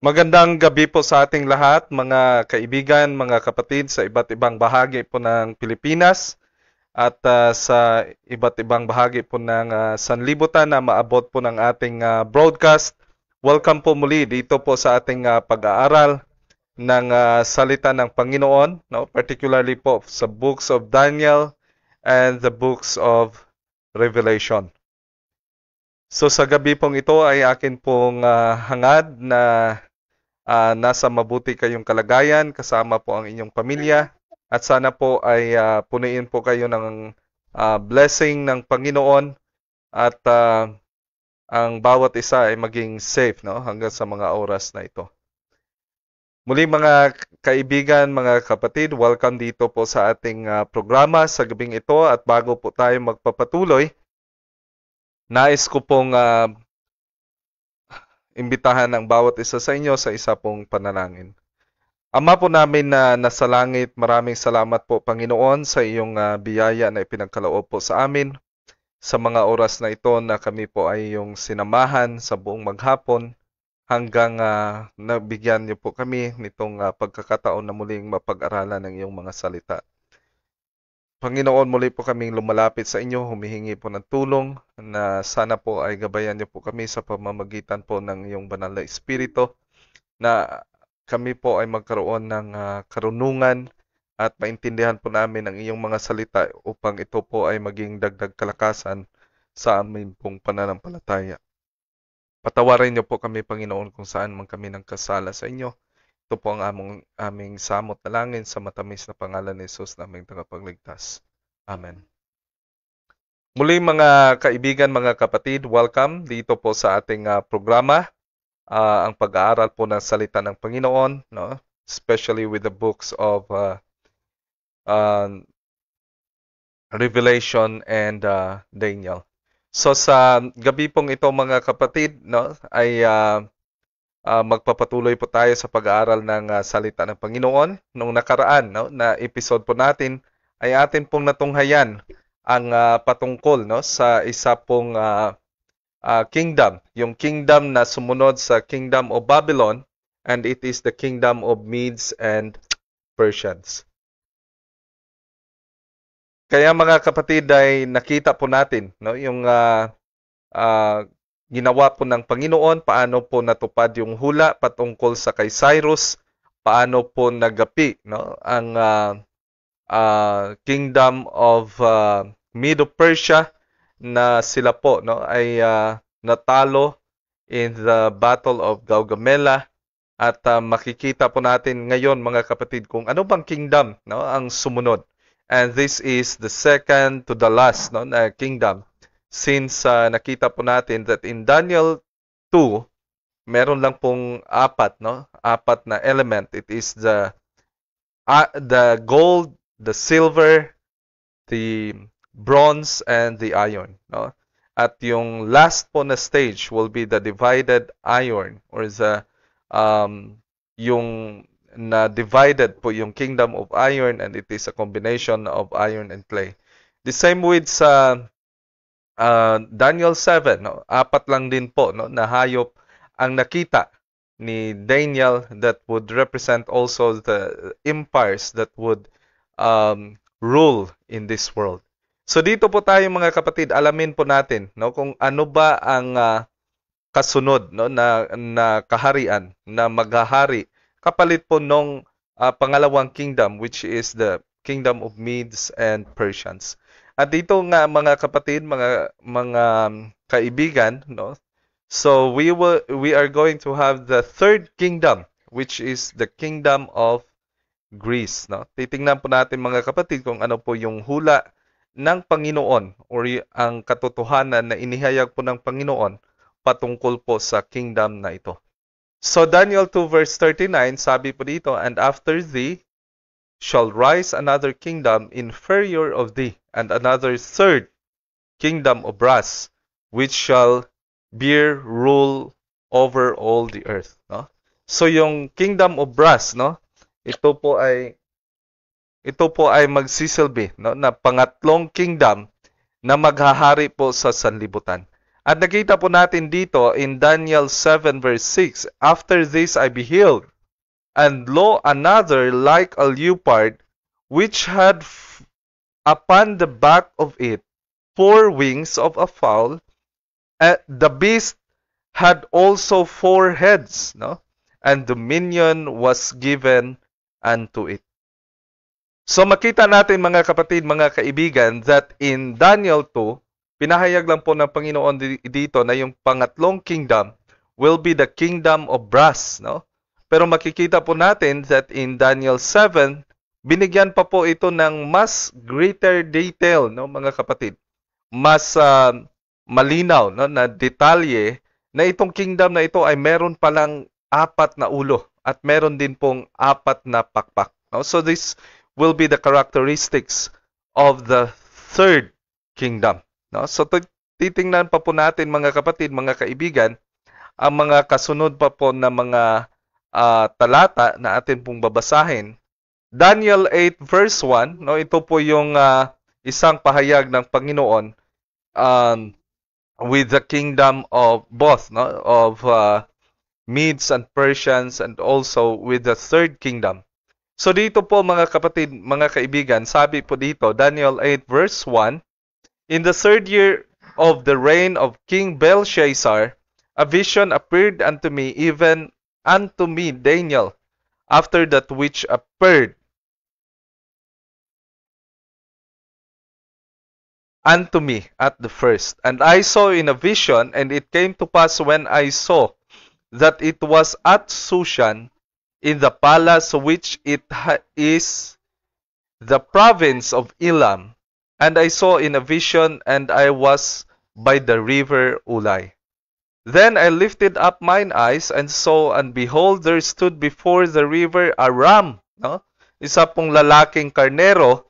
Magandang gabi po sa ating lahat, mga kaibigan, mga kapatid sa iba't ibang bahagi po ng Pilipinas at sa iba't ibang bahagi po ng sanlibutan na maabot po ng ating broadcast. Welcome po muli dito po sa ating pag-aaral ng salita ng Panginoon, no? Particularly po sa books of Daniel and the books of Revelation. So sa gabi pong ito ay akin pong hangad na nasa mabuti kayong kalagayan, kasama po ang inyong pamilya, at sana po ay punuin po kayo ng blessing ng Panginoon at ang bawat isa ay maging safe, no, hanggang sa mga oras na ito. Muli mga kaibigan, mga kapatid, welcome dito po sa ating programa sa gabing ito, at bago po tayo magpapatuloy, nais ko pong imbitahan ang bawat isa sa inyo sa isa pong panalangin. Ama po namin na nasa langit, maraming salamat po Panginoon sa iyong biyaya na ipinagkaloob po sa amin sa mga oras na ito na kami po ay iyong sinamahan sa buong maghapon hanggang nabigyan niyo po kami nitong pagkakataon na muling mapag-aralan ng iyong mga salita. Panginoon, muli po kaming lumalapit sa inyo, humihingi po ng tulong na sana po ay gabayan niyo po kami sa pamamagitan po ng iyong banal na Espiritu na kami po ay magkaroon ng karunungan at maintindihan po namin ang iyong mga salita upang ito po ay maging dagdag kalakasan sa amin pong pananampalataya. Patawarin niyo po kami, Panginoon, kung saan man kami nagkasala sa inyo. Ito po ang aming samot na langin sa matamis na pangalan ni Jesus na aming tagapagligtas. Amen. Muli mga kaibigan, mga kapatid, welcome dito po sa ating programa. Ang pag-aaral po ng salita ng Panginoon, no? Especially with the books of Revelation and Daniel. So sa gabi pong ito mga kapatid, no, ay magpapatuloy po tayo sa pag-aaral ng salita ng Panginoon. Nung nakaraan, no, na episode po natin ay atin pong natunghayan ang patungkol, no, sa isa pong kingdom, yung kingdom na sumunod sa kingdom of Babylon, and it is the kingdom of Medes and Persians. Kaya mga kapatid ay nakita po natin, no, yung ginawa po ng Panginoon, paano po natupad yung hula patungkol sa kay Cyrus, paano po nagapi, no, ang kingdom of Medo-Persia na sila po, no, ay natalo in the Battle of Gaugamela, at makikita po natin ngayon mga kapatid kung ano bang kingdom, no, ang sumunod. And this is the second to the last, no, na kingdom, since nakita po natin that in Daniel 2 meron lang pong apat, no, apat na element. It is the gold, the silver, the bronze, and the iron, no? At yung last po na stage will be the divided iron, or the yung na divided po yung kingdom of iron, and it is a combination of iron and clay. The same with sa Daniel 7, no? Apat lang din po, no, na hayop ang nakita ni Daniel that would represent also the empires that would rule in this world. So dito po tayo mga kapatid, alamin po natin, no, kung ano ba ang kasunod, no, na kaharian na maghahari kapalit po nung pangalawang kingdom, which is the kingdom of Medes and Persians. At dito nga mga kapatid, mga kaibigan, no, so we are going to have the third kingdom, which is the kingdom of Greece, no. Titingnan po natin mga kapatid kung ano po yung hula ng Panginoon or ang katotohanan na inihayag po ng Panginoon patungkol po sa kingdom na ito. So Daniel 2 verse 39, sabi po dito, and after thee shall rise another kingdom inferior of thee, and another third kingdom of brass, which shall bear rule over all the earth, no? So yung kingdom of brass, no, ito po ay magsisilbi, no, na pangatlong kingdom na maghahari po sa sanlibutan. At nakita po natin dito in Daniel 7 verse 6, "After this I beheld, and lo, another like a leopard, which had upon the back of it 4 wings of a fowl. The beast had also 4 heads, no? And dominion was given unto it." So makita natin mga kapatid, mga kaibigan, that in Daniel 2, pinahayag lang po ng Panginoon dito na yung pangatlong kingdom will be the kingdom of brass, no? Pero makikita po natin that in Daniel 7, binigyan pa po ito ng mas greater detail, no, mga kapatid. Mas malinaw, no, na detalye na itong kingdom na ito ay meron palang 4 na ulo at meron din pong 4 na pakpak, no? So this will be the characteristics of the third kingdom, no? So titingnan pa po natin mga kapatid, mga kaibigan, ang mga kasunod pa po na mga talata na atin pong babasahin. Daniel 8 verse 1, no, ito po yung isang pahayag ng Panginoon with the kingdom of both, no, of Medes and Persians, and also with the third kingdom. So dito po mga kapatid, mga kaibigan, sabi po dito, Daniel 8 verse 1, "In the 3rd year of the reign of King Belshazzar, a vision appeared unto me, even unto me Daniel, after that which appeared unto me at the first. And I saw in a vision, and it came to pass when I saw that it was at Shushan, in the palace which it is the province of Elam. And I saw in a vision, and I was by the river Ulai. Then I lifted up mine eyes and saw, and behold, there stood before the river a ram, no? Isa pong lalaking karnero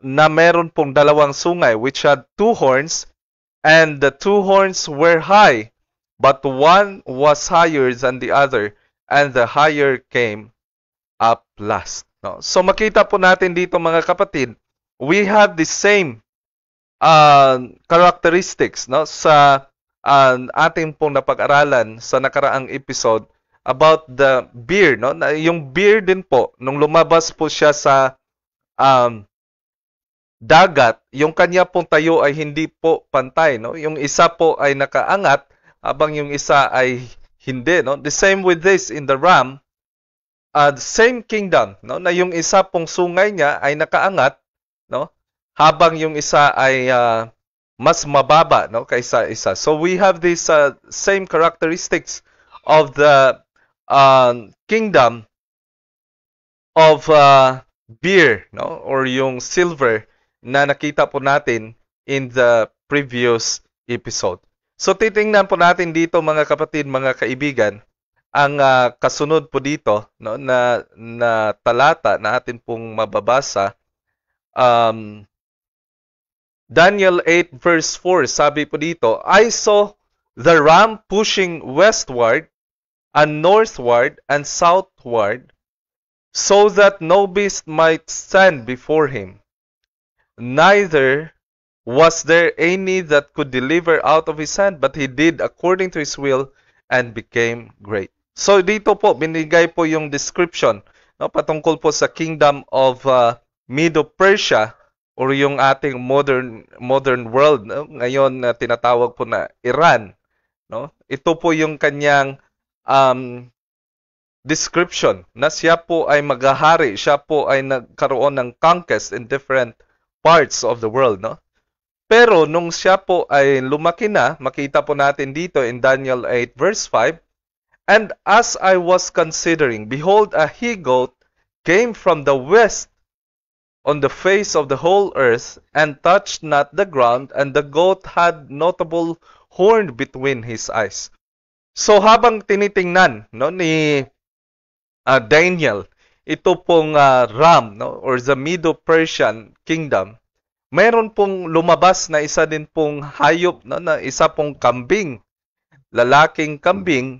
na meron pong 2 sungay, which had 2 horns, and the 2 horns were high, but one was higher than the other, and the higher came up last. No? So makita po natin dito mga kapatid, we have the same characteristics, no, sa ating pong napag-aralan sa nakaraang episode about the bear, no? Na yung bear din po nung lumabas po siya sa dagat, yung kanya pong tayo ay hindi po pantay, no? Yung isa po ay nakaangat habang yung isa ay hindi, no? The same with this in the ram, the same kingdom, no? Na yung isa pong sungay niya ay nakaangat, no? Habang yung isa ay mas mababa, no, kaysa isa. So we have these same characteristics of the kingdom of beer, no, or yung silver na nakita po natin in the previous episode. So titingnan po natin dito mga kapatid, mga kaibigan, ang kasunod po dito, no, na talata na atin pong mababasa. Daniel 8 verse 4, sabi po dito, "I saw the ram pushing westward and northward and southward, so that no beast might stand before him. Neither was there any that could deliver out of his hand, but he did according to his will and became great." So dito po, binigay po yung description, no, patungkol po sa kingdom of Medo-Persia, or yung ating modern world, no? Ngayon tinatawag po na Iran, no? Ito po yung kanyang description na siya po ay maghahari, siya po ay nagkaroon ng conquest in different parts of the world, no? Pero nung siya po ay lumaki na, makita po natin dito in Daniel 8 verse 5, "And as I was considering, behold, a he-goat came from the west on the face of the whole earth, and touched not the ground, and the goat had notable horn between his eyes." So habang tinitingnan, no, ni Daniel ito pong ram, no, or the Medo-Persian kingdom, mayroon pong lumabas na isa din pong hayop, no, na isa pong kambing, lalaking kambing,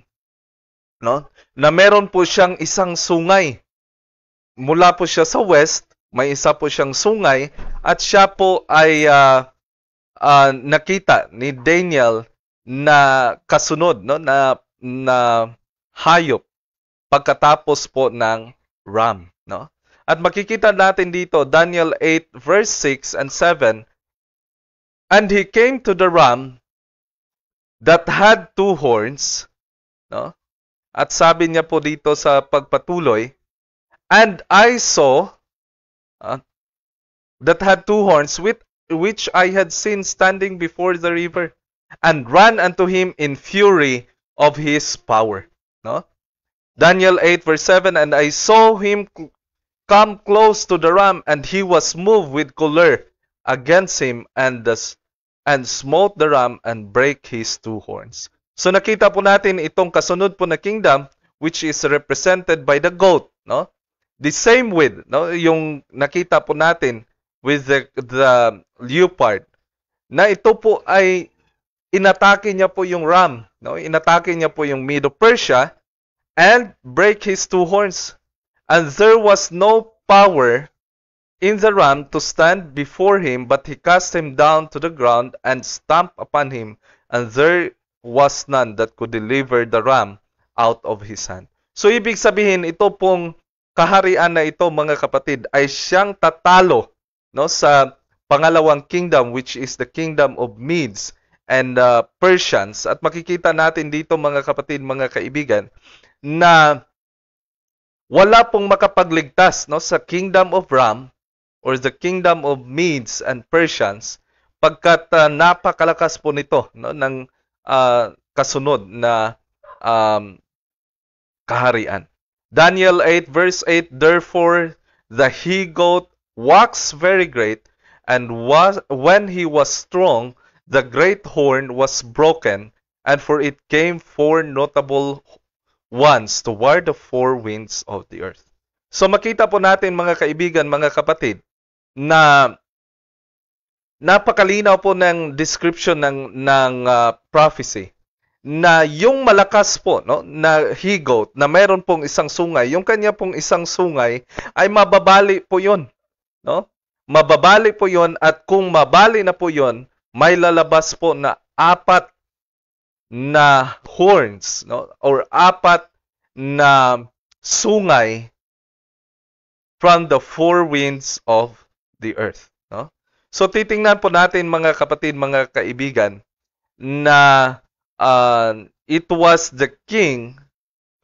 no, na meron po siyang isang sungay. Mula po siya sa west, may isa po siyang sungay, at siya po ay nakita ni Daniel na kasunod, no, na hayop pagkatapos po ng ram, no? At makikita natin dito Daniel 8 verse 6 and 7, and he came to the ram that had two horns, no? At sabi niya po dito sa pagpatuloy, and I saw that had two horns, which I had seen standing before the river, and ran unto him in fury of his power. No? Daniel 8 verse 7, and I saw him come close to the ram, and he was moved with choler against him, and smote the ram and break his two horns. So nakita po natin itong kasunod po na kingdom, which is represented by the goat, no? The same with, no, yung nakita po natin with the leopard, na ito po ay inatake niya po yung ram, no? Inatake niya po yung Medo-Persia and break his two horns. And there was no power in the ram to stand before him, but he cast him down to the ground and stamped upon him, and there was none that could deliver the ram out of his hand. So ibig sabihin, ito pong kaharian na ito, mga kapatid, ay siyang tatalo, no, sa pangalawang kingdom, which is the kingdom of Medes and Persians. At makikita natin dito, mga kapatid, mga kaibigan, na wala pong makapagligtas, no, sa kingdom of Ram or the kingdom of Medes and Persians, pagkat napakalakas po nito, no, ng kasunod na kaharian. Daniel 8 verse 8, therefore the he-goat waxed very great, and when he was strong, the great horn was broken, and for it came four notable ones toward the four winds of the earth. So makita po natin, mga kaibigan, mga kapatid, na napakalinaw po ng description ng prophecy, na yung malakas po, no, na he-goat, na meron pong isang sungay, yung kanya pong isang sungay ay mababali po yun, no? Mababali po yun, at kung mabali na po yun, may lalabas po na apat na horns, no, or apat na sungay from the four winds of the earth, no? So titingnan po natin, mga kapatid, mga kaibigan, na it was the king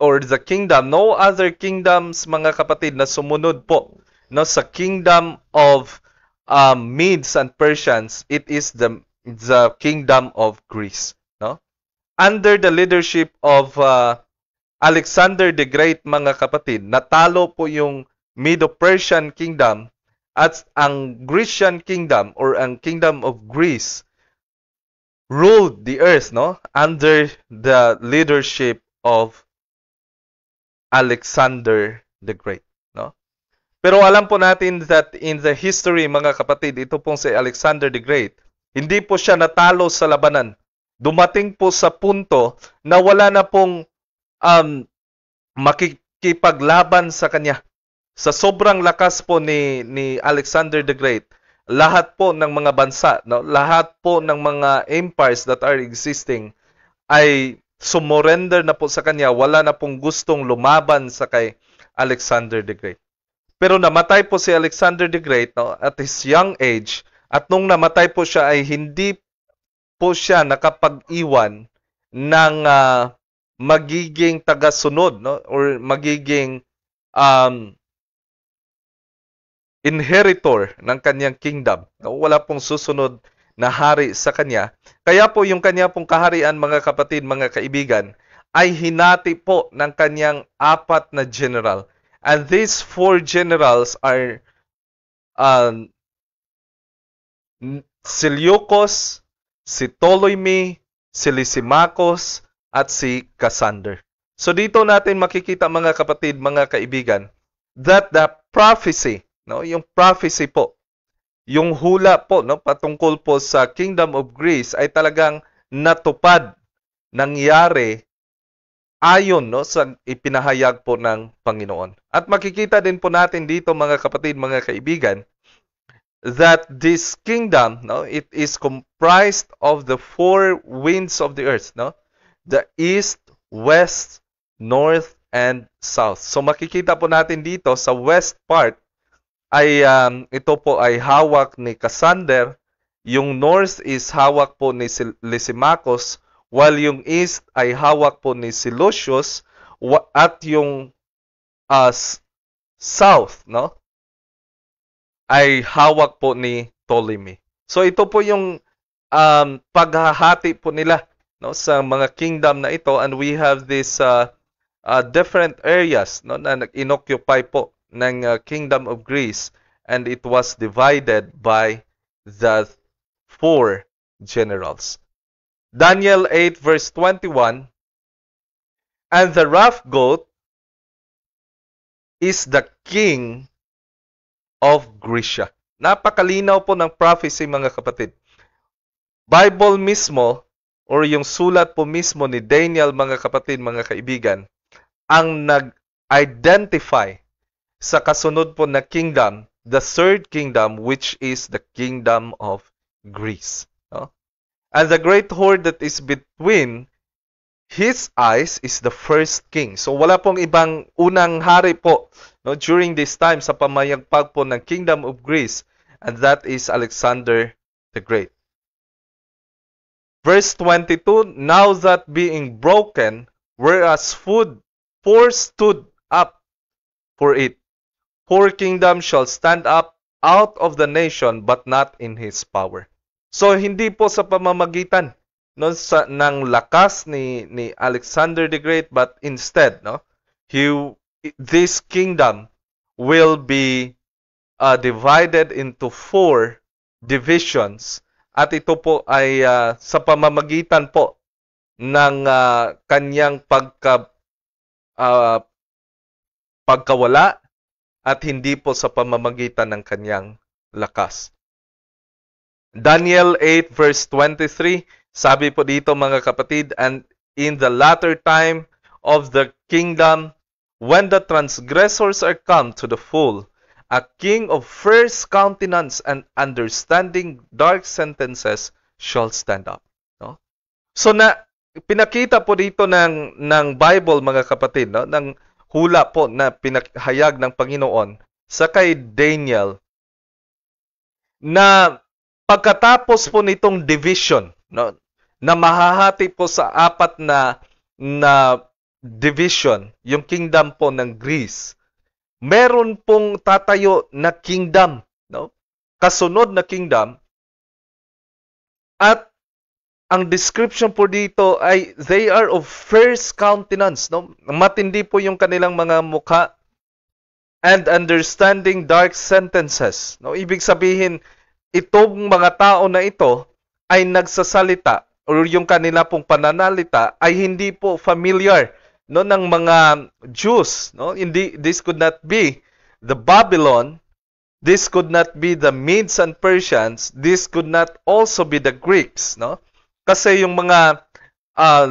or the kingdom, no other kingdoms, mga kapatid, na sumunod po, no, sa kingdom of Medes and Persians. It is the kingdom of Greece, no? Under the leadership of Alexander the Great, mga kapatid, natalo po yung Medo-Persian kingdom, at ang Grecian kingdom or ang kingdom of Greece ruled the earth, no, under the leadership of Alexander the Great, no? Pero alam po natin that in the history, mga kapatid, ito pong si Alexander the Great, hindi po siya natalo sa labanan. Dumating po sa punto na wala na pong makikipaglaban sa kanya. Sa sobrang lakas po ni Alexander the Great, lahat po ng mga bansa, no, lahat po ng mga empires that are existing ay sumurrender na po sa kanya. Wala na pong gustong lumaban sa kay Alexander the Great. Pero namatay po si Alexander the Great, no, at his young age, at nung namatay po siya ay hindi po siya nakapag-iwan ng magiging tagasunod, no, or magiging inheritor ng kanyang kingdom. Wala pong susunod na hari sa kanya. Kaya po yung kanya pong kaharian, mga kapatid, mga kaibigan, ay hinati po ng kanyang apat na general. And these four generals are Seleucus, si Ptolemy, si Lysimachus, at si Cassander. So dito natin makikita, mga kapatid, mga kaibigan, that the prophecy, no, yung prophecy po, yung hula po, no, patungkol po sa Kingdom of Greece ay talagang natupad, nangyari ayon, no, sa ipinahayag po ng Panginoon. At makikita din po natin dito, mga kapatid, mga kaibigan, that this kingdom, no, it is comprised of the four winds of the earth, no? The east, west, north, and south. So makikita po natin dito sa west part ay ito po ay hawak ni Cassander, yung north is hawak po ni Lysimachus, while yung east ay hawak po ni Seleucus, at yung uh, south, no, ay hawak po ni Ptolemy. So ito po yung paghahati po nila, no, sa mga kingdom na ito, and we have this different areas, no, na inoccupy po ng Kingdom of Greece, and it was divided by the four generals. Daniel 8 verse 21, and the rough goat is the king of Grecia. Napakalinaw po ng prophecy, mga kapatid. Bible mismo, or yung sulat po mismo ni Daniel, mga kapatid, mga kaibigan, ang nag-identify sa kasunod po na kingdom, the third kingdom, which is the kingdom of Greece. No? And the great horde that is between his eyes is the first king. So wala pong ibang unang hari po, no, during this time sa pamayagpag po ng kingdom of Greece, and that is Alexander the Great. Verse 22, now that being broken, whereas four stood up for it, four kingdoms shall stand up out of the nation, but not in his power. So hindi po sa pamamagitan, no, ng lakas ni Alexander the Great, but instead, no, this kingdom will be divided into four divisions, at ito po ay sa pamamagitan po ng kanyang pagkawala, at hindi po sa pamamagitan ng kanyang lakas. Daniel 8 verse 23, sabi po dito, mga kapatid, and in the latter time of the kingdom, when the transgressors are come to the full, a king of first countenance and understanding dark sentences shall stand up. No? So pinakita po dito ng Bible, mga kapatid, no, ng hula po na pinahayag ng Panginoon sa kay Daniel, na pagkatapos po nitong division, no, na mahahati po sa apat na division, yung kingdom po ng Greece, meron pong tatayo na kingdom, no, kasunod na kingdom, at ang description po dito ay they are of first countenance, no? Matindi po yung kanilang mga mukha, and understanding dark sentences, no? Ibig sabihin, itong mga tao na ito ay nagsasalita, or yung kanila pong pananalita ay hindi po familiar, no, ng mga Jews, no? Hindi, this could not be the Babylon, this could not be the Medes and Persians, this could not also be the Greeks, no? Kasi yung mga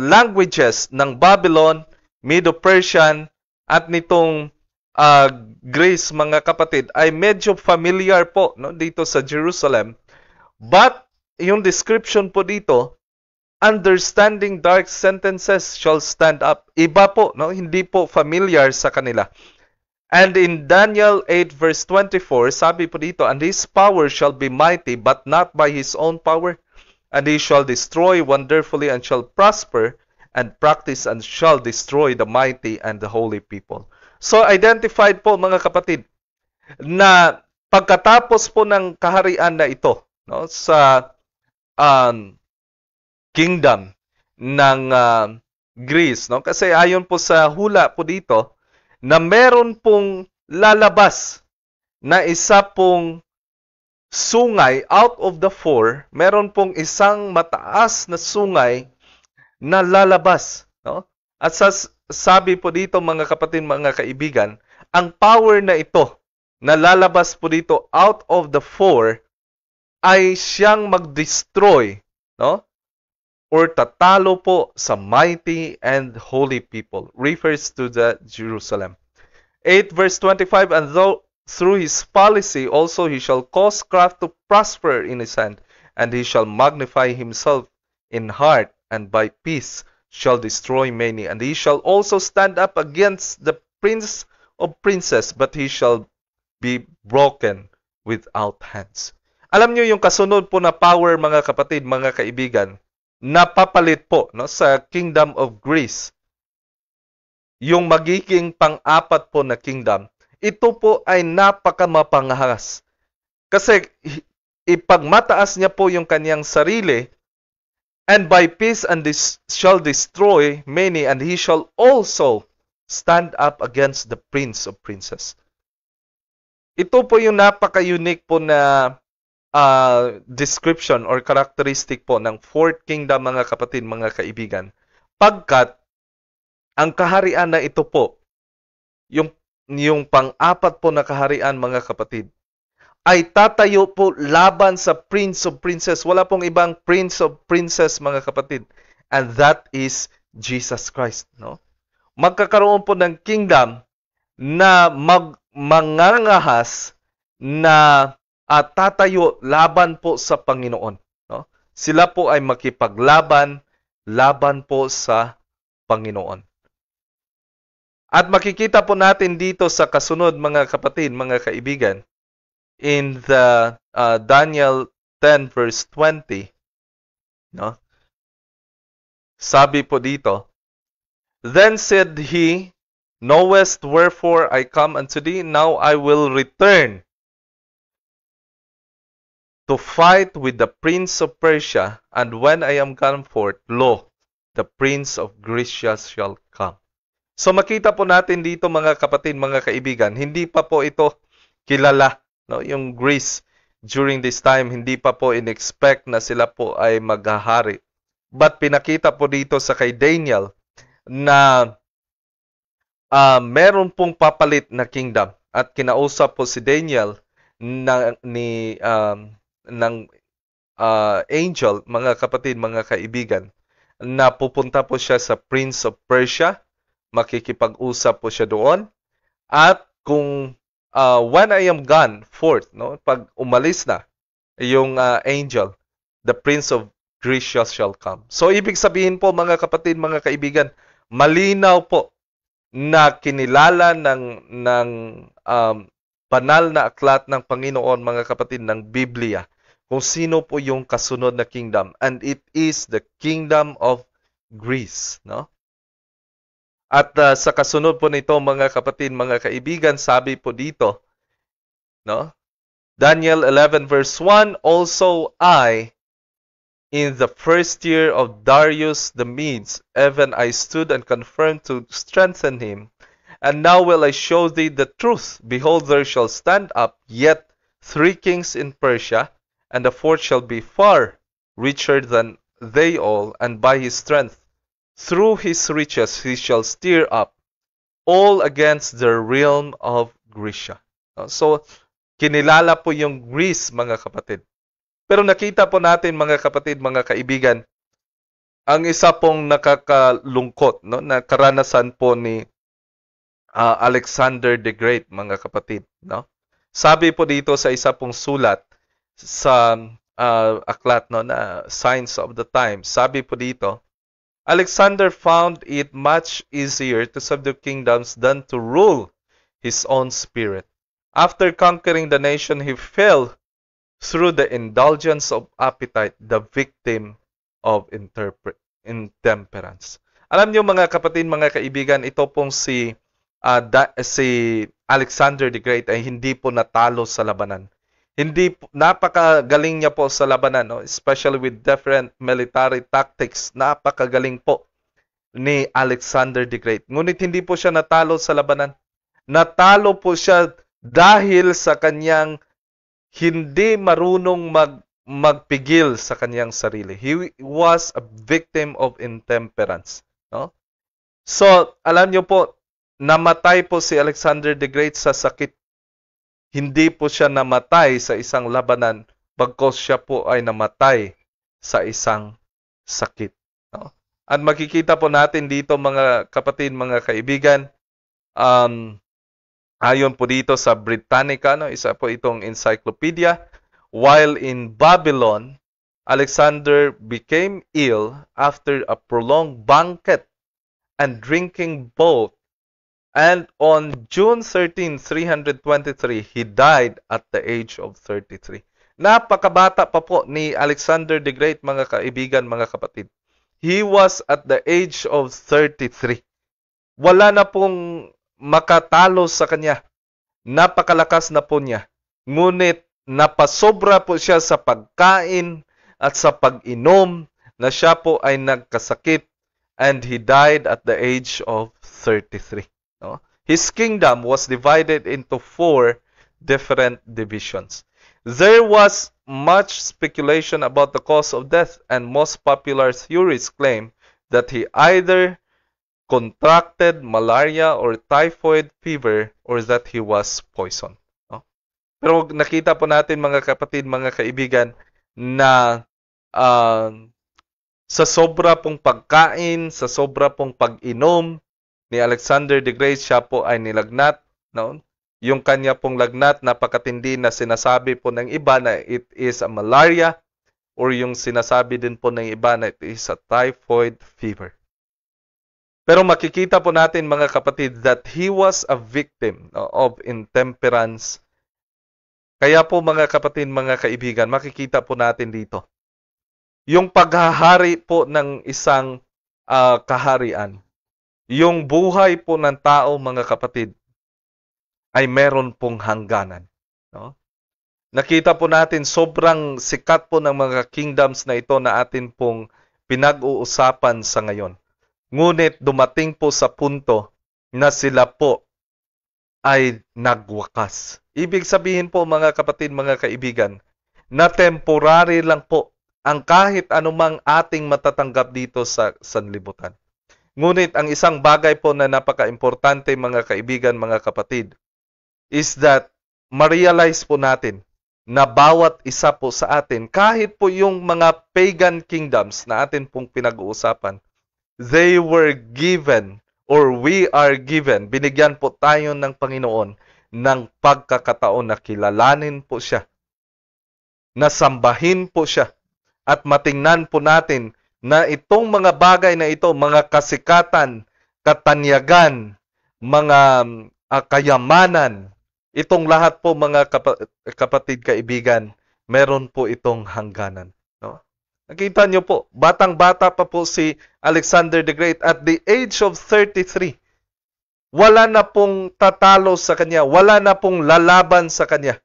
languages ng Babylon, Medo-Persian, at nitong Greece, mga kapatid, ay medyo familiar po, no, dito sa Jerusalem. But yung description po dito, understanding dark sentences shall stand up. Iba po, no, hindi po familiar sa kanila. And in Daniel 8 verse 24, sabi po dito, and his power shall be mighty, but not by his own power. And he shall destroy wonderfully, and shall prosper, and practice, and shall destroy the mighty and the holy people. So identified po, mga kapatid, na pagkatapos po ng kaharian na ito, no, sa kingdom ng Greece, no, kasi ayon po sa hula po dito, na meron pong lalabas na isa pong sungay out of the four, meron pong isang mataas na sungay na lalabas, no? At sabi po dito, mga kapatid, mga kaibigan, ang power na ito na lalabas po dito out of the four ay siyang mag-destroy, no, or tatalo po sa mighty and holy people. Refers to the Jerusalem. 8 verse 25, and through his policy also he shall cause craft to prosper in his hand, and he shall magnify himself in heart, and by peace shall destroy many. And he shall also stand up against the prince of princes, but he shall be broken without hands. Alam niyo yung kasunod po na power, mga kapatid, mga kaibigan, napapalit po, no, sa Kingdom of Greece. Yung magiging pang-apat po na kingdom, ito po ay napakamapanghas. Kasi ipagmataas niya po yung kanyang sarili, and by peace and this shall destroy many, and he shall also stand up against the prince of princes. Ito po yung napaka-unique po na description or characteristic po ng fourth kingdom, mga kapatid, mga kaibigan. Pagkat ang kaharian na ito po, yung pang-apat po na kaharian, mga kapatid, ay tatayo po laban sa Prince of Princes. Wala pong ibang Prince of Princes, mga kapatid. And that is Jesus Christ. No? Magkakaroon po ng kingdom na mangangahas na tatayo laban po sa Panginoon. No? Sila po ay makipaglaban po sa Panginoon. At makikita po natin dito sa kasunod, mga kapatid, mga kaibigan, in the Daniel 10 verse 20, no? Sabi po dito, Then said he, Knowest wherefore I come unto thee? Now I will return to fight with the prince of Persia, and when I am gone forth, lo, the prince of Grecia shall come. So makita po natin dito, mga kapatid, mga kaibigan, hindi pa po ito kilala, no? Yung Greece during this time, hindi pa po in-expect na sila po ay maghahari. But pinakita po dito sa kay Daniel na meron pong papalit na kingdom, at kinausap po si Daniel ng angel, mga kapatid, mga kaibigan, na pupunta po siya sa Prince of Persia, makikipag-usap po siya doon, at kung when I am gone forth, no, pag umalis na yung angel, the Prince of Grecia shall come. So ibig sabihin po, mga kapatid, mga kaibigan, malinaw po na kinilala ng banal na aklat ng Panginoon, mga kapatid, ng Biblia, kung sino po yung kasunod na kingdom, and it is the kingdom of Greece, no? At sa kasunod po nito, mga kapatid, mga kaibigan, sabi po dito, no? Daniel 11 verse 1, Also I, in the first year of Darius the Medes, even I stood and confirmed to strengthen him. And now will I show thee the truth. Behold, there shall stand up yet 3 kings in Persia, and the fourth shall be far richer than they all, and by his strength, through his riches, he shall stir up all against the realm of Grecia. So, kinilala po yung Greece, mga kapatid. Pero nakita po natin, mga kapatid, mga kaibigan, ang isa pong nakakalungkot, no, na karanasan po ni Alexander the Great, mga kapatid, no? Sabi po dito sa isa pong sulat sa aklat, no, na Signs of the Times, sabi po dito, Alexander found it much easier to subdue kingdoms than to rule his own spirit. After conquering the nation, he fell through the indulgence of appetite, the victim of intemperance. Alam niyo, mga kapatid, mga kaibigan, ito pong si Alexander the Great ay hindi po natalo sa labanan. Napakagaling niya po sa labanan, no? Especially with different military tactics. Napakagaling po ni Alexander the Great. Ngunit hindi po siya natalo sa labanan. Natalo po siya dahil sa kanyang hindi marunong magpigil sa kanyang sarili. He was a victim of intemperance, no? So, alam niyo po, namatay po si Alexander the Great sa sakit. Hindi po siya namatay sa isang labanan, bagkus siya po ay namatay sa isang sakit, no? At makikita po natin dito, mga kapatid, mga kaibigan, Ayon po dito sa Britannica, no, isa po itong encyclopedia, while in Babylon, Alexander became ill after a prolonged banquet and drinking both. And on June 13, 323, he died at the age of 33. Napakabata pa po ni Alexander the Great, mga kaibigan, mga kapatid. He was at the age of 33. Wala na pong makatalo sa kanya. Napakalakas na po niya. Ngunit napasobra po siya sa pagkain at sa pag-inom na siya po ay nagkasakit, and he died at the age of 33. No? His kingdom was divided into 4 different divisions. There was much speculation about the cause of death, and most popular theories claim that he either contracted malaria or typhoid fever or that he was poisoned. No? Pero nakita po natin, mga kapatid, mga kaibigan, na sa sobra pong pagkain, sa sobra pong pag-inom ni Alexander the Great, siya po ay nilagnat. No? Yung kanya pong lagnat, napakatindi na sinasabi po ng iba na it is a malaria, or yung sinasabi din po ng iba na it is a typhoid fever. Pero makikita po natin, mga kapatid, that he was a victim of intemperance. Kaya po, mga kapatid, mga kaibigan, makikita po natin dito yung paghahari po ng isang kaharian. Yung buhay po ng tao, mga kapatid, ay meron pong hangganan. No? Nakita po natin, sobrang sikat po ng mga kingdoms na ito na atin pong pinag-uusapan sa ngayon. Ngunit dumating po sa punto na sila po ay nagwakas. Ibig sabihin po, mga kapatid, mga kaibigan, na temporary lang po ang kahit anumang ating matatanggap dito sa sanlibutan. Ngunit ang isang bagay po na napaka-importante, mga kaibigan, mga kapatid, is that ma-realize po natin na bawat isa po sa atin, kahit po yung mga pagan kingdoms na atin pong pinag-uusapan, they were given, or we are given, binigyan po tayo ng Panginoon ng pagkakataon na kilalanin po siya, nasambahin po siya, at matingnan po natin na itong mga bagay na ito, mga kasikatan, katanyagan, mga kayamanan, itong lahat po, mga kapatid, kaibigan, meron po itong hangganan. No? Nakita nyo po, batang-bata pa po si Alexander the Great. At the age of 33, wala na pong tatalo sa kanya, wala na pong lalaban sa kanya.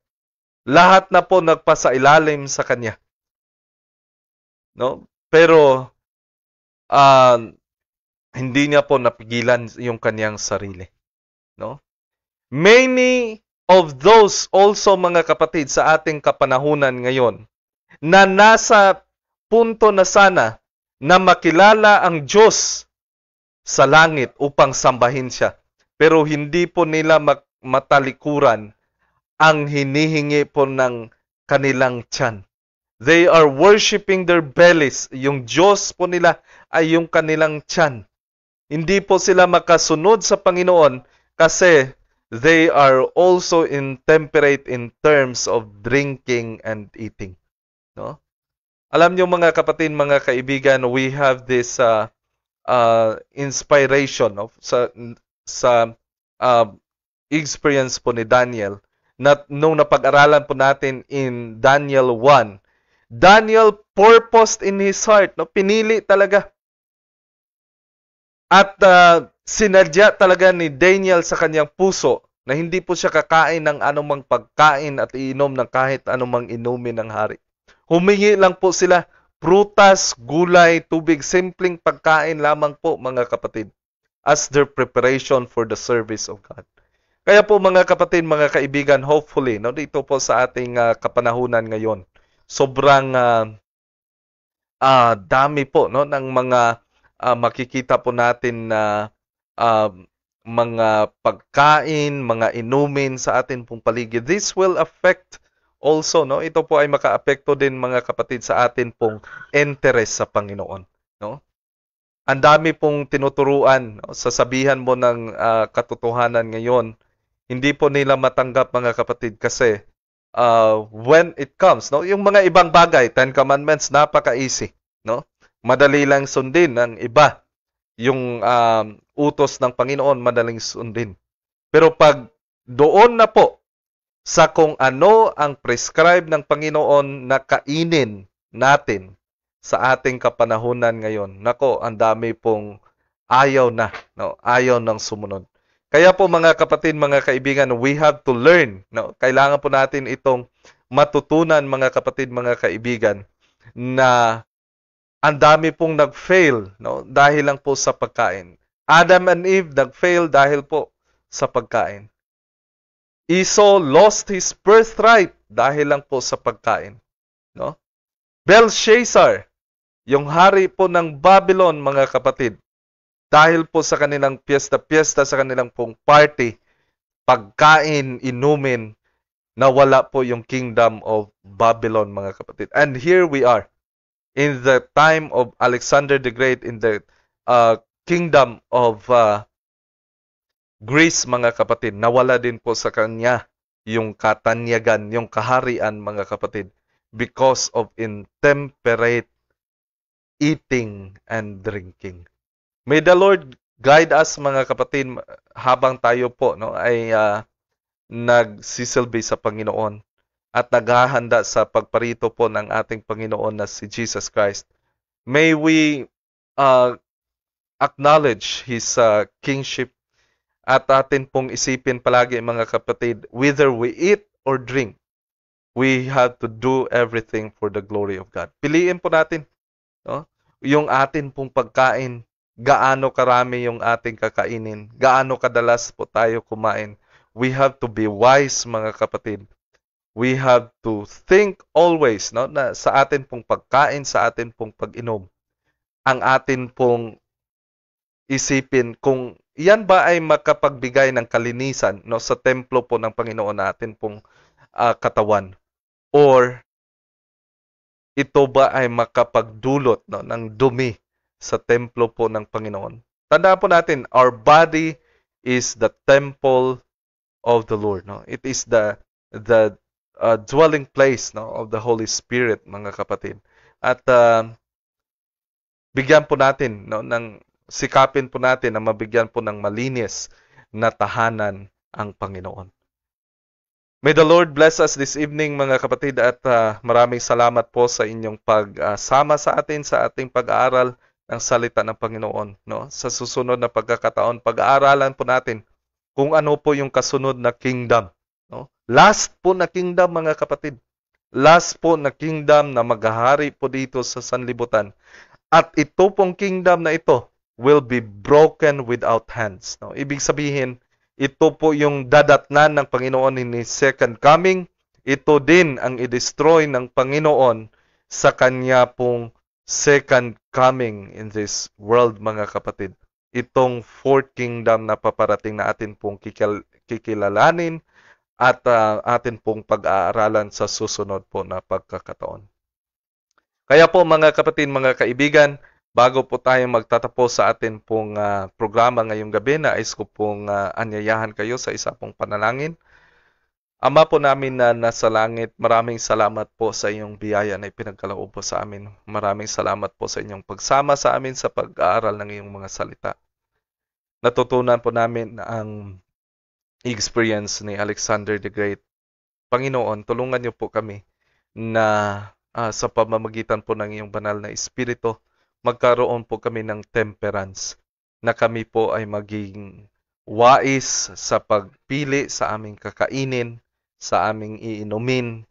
Lahat na po nagpasailalim sa kanya. No? Pero hindi niya po napigilan yung kanyang sarili. No? Many of those also, mga kapatid, sa ating kapanahunan ngayon, na nasa punto na sana na makilala ang Diyos sa langit upang sambahin siya, pero hindi po nila matalikuran ang hinihingi po ng kanilang tiyan. They are worshiping their bellies. Yung Diyos po nila ay yung kanilang tiyan. Hindi po sila makasunod sa Panginoon kasi they are also intemperate in terms of drinking and eating. No? Alam niyo, mga kapatid, mga kaibigan, we have this inspiration sa experience po ni Daniel, na nung napag-aralan po natin in Daniel 1. Daniel purposed in his heart, no? Pinili talaga. At sinadya talaga ni Daniel sa kanyang puso na hindi po siya kakain ng anumang pagkain at iinom ng kahit anumang inumin ng hari. Humingi lang po sila prutas, gulay, tubig, simpleng pagkain lamang po, mga kapatid, as their preparation for the service of God. Kaya po, mga kapatid, mga kaibigan, hopefully, no, dito po sa ating kapanahunan ngayon, sobrang dami po, no, ng mga makikita po natin na mga pagkain, mga inumin sa atin pong paligid. This will affect also, no, ito po ay makaapekto din, mga kapatid, sa atin pong interest sa Panginoon. No? Ang dami pong tinuturuan, no? Sasabihan mo ng katotohanan ngayon, Hindi po nila matanggap mga kapatid kasi when it comes, no, yung mga ibang bagay, Ten Commandments, napaka-easy, no? Madali lang sundin ng iba. Yung utos ng Panginoon, madaling sundin. Pero pag doon na po sa kung ano ang prescribe ng Panginoon na kainin natin sa ating kapanahunan ngayon, nako, ang dami pong ayaw na, no? Ayaw ng sumunod. Kaya po mga kapatid, mga kaibigan, we have to learn, no? Kailangan po natin itong matutunan mga kapatid, mga kaibigan, na ang dami pong nag-fail, no? Dahil lang po sa pagkain. Adam and Eve nag-fail dahil po sa pagkain. Esau lost his birthright dahil lang po sa pagkain, no? Belshazzar, yung hari po ng Babylon, mga kapatid, dahil po sa kanilang piyesta-piyesta, sa kanilang pong party, pagkain, inumin, nawala po yung kingdom of Babylon, mga kapatid. And here we are, in the time of Alexander the Great, in the kingdom of Greece, mga kapatid, nawala din po sa kanya yung katanyagan, yung kaharian, mga kapatid, because of intemperate eating and drinking. May the Lord guide us, mga kapatid, habang tayo po, no, ay nagsisilbi sa Panginoon at naghahanda sa pagparito po ng ating Panginoon na si Jesus Christ. May we acknowledge His kingship at atin pong isipin palagi, mga kapatid, whether we eat or drink, we have to do everything for the glory of God. Piliin po natin, no, yung atin pong pagkain, gaano karami yung ating kakainin, gaano kadalas po tayo kumain. We have to be wise, mga kapatid. We have to think always, no, na sa atin pong pagkain, sa atin pong pag-inom, ang atin pong isipin kung yan ba ay makapagbigay ng kalinisan, no, sa templo po ng Panginoon natin pong katawan, or ito ba ay makapagdulot, no, ng dumi sa templo po ng Panginoon. Tandaan po natin, our body is the temple of the Lord, no. It is the dwelling place, no, of the Holy Spirit, mga kapatid. At bigyan po natin, no, ng sikapin po natin na mabigyan po ng malinis na tahanan ang Panginoon. May the Lord bless us this evening, mga kapatid, at maraming salamat po sa inyong pagsama sa atin sa ating pag-aaral ng salita ng Panginoon, no? Sa susunod na pagkakataon, pag-aaralan po natin kung ano po yung kasunod na kingdom, no? Last po na kingdom, mga kapatid. Last po na kingdom na maghahari po dito sa sanlibutan. At ito pong kingdom na ito will be broken without hands, no? Ibig sabihin, ito po yung dadatnan ng Panginoon in His second coming. Ito din ang i-destroy ng Panginoon sa Kanya pong second coming in this world, mga kapatid. Itong fourth kingdom na paparating na atin pong kikilalanin at atin pong pag-aaralan sa susunod po na pagkakataon. Kaya po, mga kapatid, mga kaibigan, bago po tayo magtatapos sa atin pong programa ngayong gabi, nais ko pong anyayahan kayo sa isa pong panalangin. Ama po namin na nasa langit, maraming salamat po sa iyong biyaya na ipinagkaloob po sa amin. Maraming salamat po sa inyong pagsama sa amin sa pag-aaral ng iyong mga salita. Natutunan po namin ang experience ni Alexander the Great. Panginoon, tulungan niyo po kami na sa pamamagitan po ng iyong banal na Espiritu, magkaroon po kami ng temperance, na kami po ay maging wais sa pagpili sa aming kakainin, sa aming iinumin,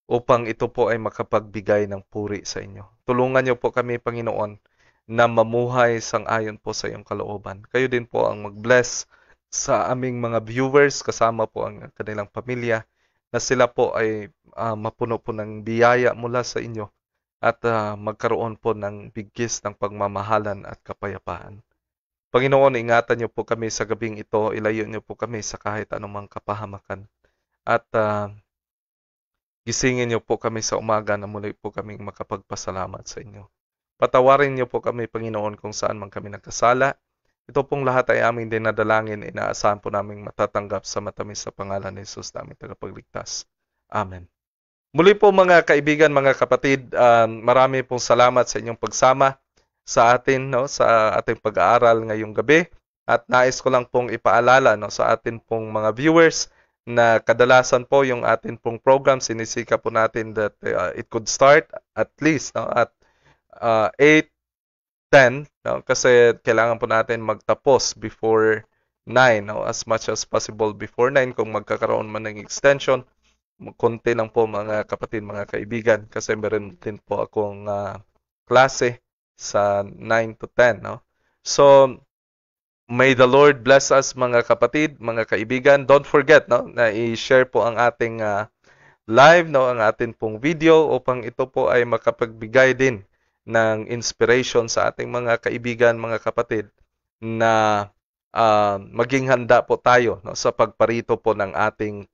upang ito po ay makapagbigay ng puri sa inyo. Tulungan niyo po kami, Panginoon, na mamuhay sang-ayon po sa iyong kalooban. Kayo din po ang mag-bless sa aming mga viewers, kasama po ang kanilang pamilya, na sila po ay mapuno po ng biyaya mula sa inyo at magkaroon po ng bigkis ng pagmamahalan at kapayapaan. Panginoon, ingatan niyo po kami sa gabing ito, ilayo niyo po kami sa kahit anumang kapahamakan. At gisingin niyo po kami sa umaga na muli po kaming makapagpasalamat sa inyo. Patawarin niyo po kami, Panginoon, kung saan man kami nagkasala. Ito pong lahat ay aming dinadalangin, inaasahan po naming matatanggap sa matamis na pangalan ni Jesus naming tagapagligtas. Amen. Muli po mga kaibigan, mga kapatid, marami pong salamat sa inyong pagsama sa atin, no, sa ating pag-aaral ngayong gabi. At nais ko lang pong ipaalala, no, sa atin pong mga viewers na kadalasan po yung atin pong program, sinisika po natin that it could start at least, no, at 8:10, no, kasi kailangan po natin magtapos before 9, no, as much as possible before 9 kung magkakaroon man ng extension. Konti lang po mga kapatid, mga kaibigan, kasi meron din po akong klase sa 9 to 10, no? So, may the Lord bless us mga kapatid, mga kaibigan. Don't forget, no, na i-share po ang ating live, no, ang ating pong video upang ito po ay makapagbigay din ng inspiration sa ating mga kaibigan, mga kapatid na maging handa po tayo, no, sa pagparito po ng ating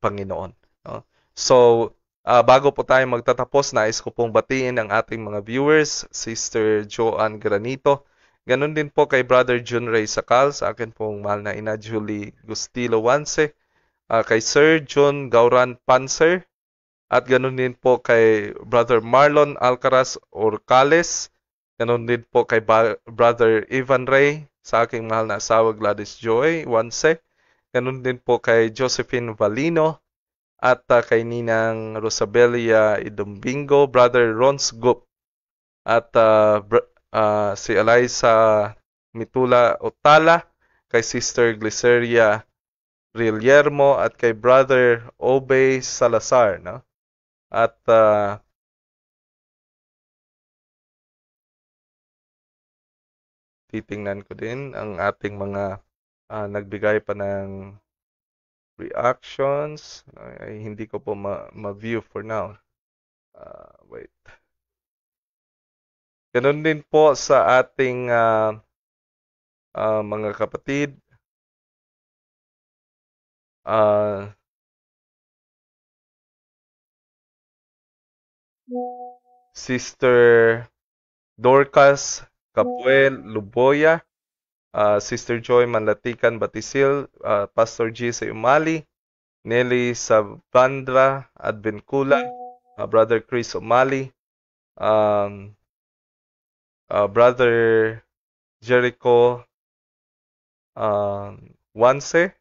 Panginoon. No? So, bago po tayo magtatapos, nais ko pong batiin ang ating mga viewers, Sister Joanne Granito. Ganon din po kay Brother Jun Ray Sakal, sa akin pong mahal na ina Julie Gustilo Wanse, kay Sir John Gauran Panzer, at ganon din po kay Brother Marlon Alcaraz Orcales, ganon din po kay Brother Ivan Ray, sa aking mahal na asawa Gladys Joy Wanse, ganon din po kay Josephine Valino, at kay Ninang Rosabelia Idombingo, Brother Rons Gup, at si Eliza Mitula Otala, kay Sister Gliceria Rillermo, at kay Brother Obey Salazar, no? At titingnan ko din ang ating mga nagbigay pa ng reactions. Ay, hindi ko po ma-view for now. Wait. Ganun din po sa ating mga kapatid. Sister Dorcas Capuel Luboya, Sister Joy Manlatican Batisil, Pastor G. Umali, Nelly Sabandra Advencula, Brother Chris Umali, Brother Jericho Wanse.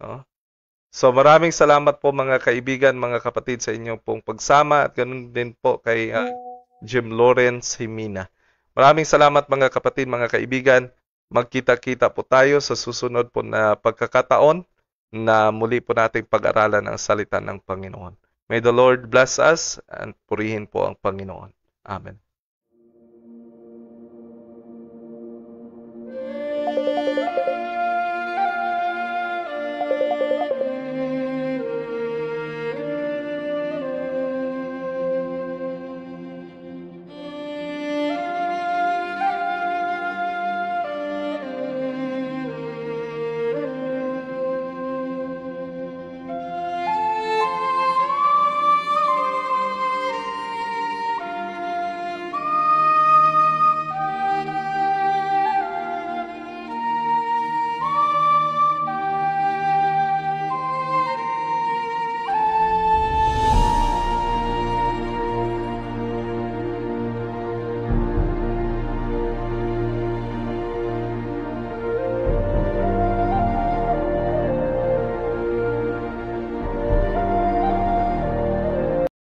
No? So maraming salamat po mga kaibigan, mga kapatid sa inyong pong pagsama, at ganun din po kay Jim Lawrence Himina. Maraming salamat mga kapatid, mga kaibigan. Magkita-kita po tayo sa susunod po na pagkakataon na muli po nating pag-aralan ang salita ng Panginoon. May the Lord bless us and purihin po ang Panginoon. Amen.